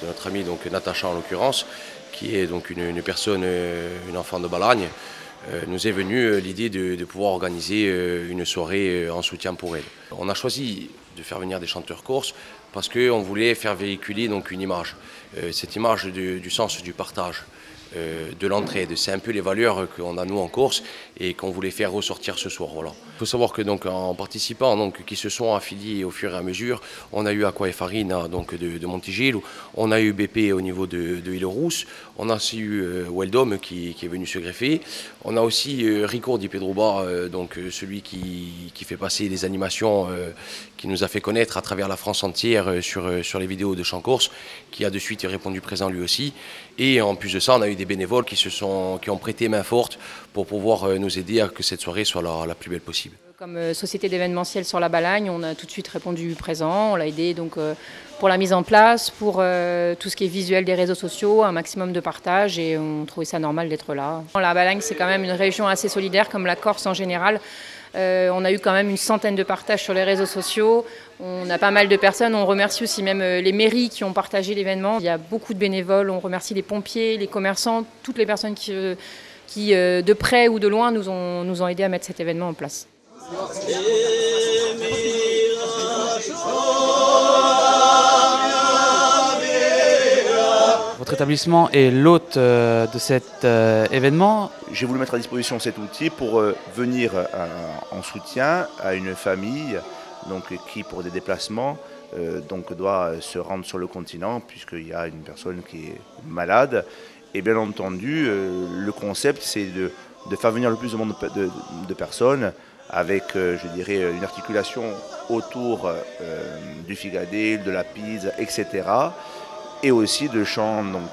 de notre amie donc Natacha en l'occurrence, qui est donc une personne, une enfant de Balagne, nous est venue l'idée de pouvoir organiser une soirée en soutien pour elle. On a choisi de faire venir des chanteurs corses parce qu'on voulait faire véhiculer donc une image, cette image du sens du partage, de l'entraide. C'est un peu les valeurs qu'on a nous en Corse et qu'on voulait faire ressortir ce soir. Voilà. Il faut savoir que donc, en participants donc, qui se sont affiliés au fur et à mesure, on a eu Aqua et Farina donc, de Montigil, on a eu BP au niveau de Île-Rousse, on a aussi eu Weldom qui est venu se greffer, on a aussi Rico Di Pedroba, donc celui qui fait passer les animations, qui nous a fait connaître à travers la France entière sur les vidéos de chant corse, qui a de suite répondu présent lui aussi. Et en plus de ça, on a eu des bénévoles qui ont prêté main forte pour pouvoir nous aider à que cette soirée soit la plus belle possible. Comme société d'événementiel sur la Balagne, on a tout de suite répondu présent. On l'a aidé donc, pour la mise en place, pour tout ce qui est visuel des réseaux sociaux, un maximum de partage et on trouvait ça normal d'être là. La Balagne, c'est quand même une région assez solidaire comme la Corse en général. On a eu quand même une centaine de partages sur les réseaux sociaux. On a pas mal de personnes. On remercie aussi même les mairies qui ont partagé l'événement. Il y a beaucoup de bénévoles. On remercie les pompiers, les commerçants, toutes les personnes qui de près ou de loin, nous ont aidés à mettre cet événement en place. Votre établissement est l'hôte de cet événement. J'ai voulu mettre à disposition cet outil pour venir en soutien à une famille donc, qui, pour des déplacements, donc, doit se rendre sur le continent puisqu'il y a une personne qui est malade. Et bien entendu, le concept, c'est de faire venir le plus de monde de personnes avec, je dirais, une articulation autour du figadé, de la pizza, etc. Et aussi de chants donc,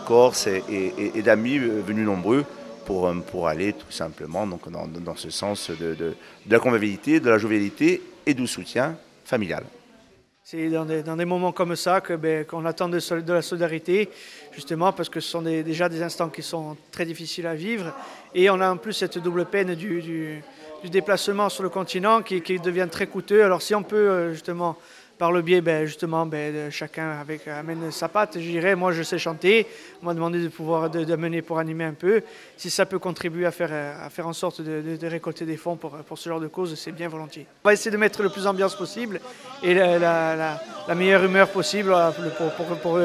corse et d'amis venus nombreux pour aller tout simplement donc, dans ce sens de la convivialité, de la jovialité et du soutien familial. C'est dans des moments comme ça qu'on attend de la solidarité, justement parce que ce sont déjà des instants qui sont très difficiles à vivre. Et on a en plus cette double peine du déplacement sur le continent qui devient très coûteux. Alors si on peut justement, par le biais de chacun amène sa patte, je dirais, moi je sais chanter, on m'a demandé de pouvoir d'amener pour animer un peu. Si ça peut contribuer à faire en sorte de récolter des fonds pour ce genre de cause, c'est bien volontiers. On va essayer de mettre le plus d'ambiance possible et la meilleure humeur possible pour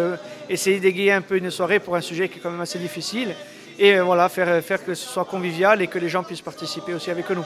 essayer d'égayer un peu une soirée pour un sujet qui est quand même assez difficile. Et voilà, faire que ce soit convivial et que les gens puissent participer aussi avec nous.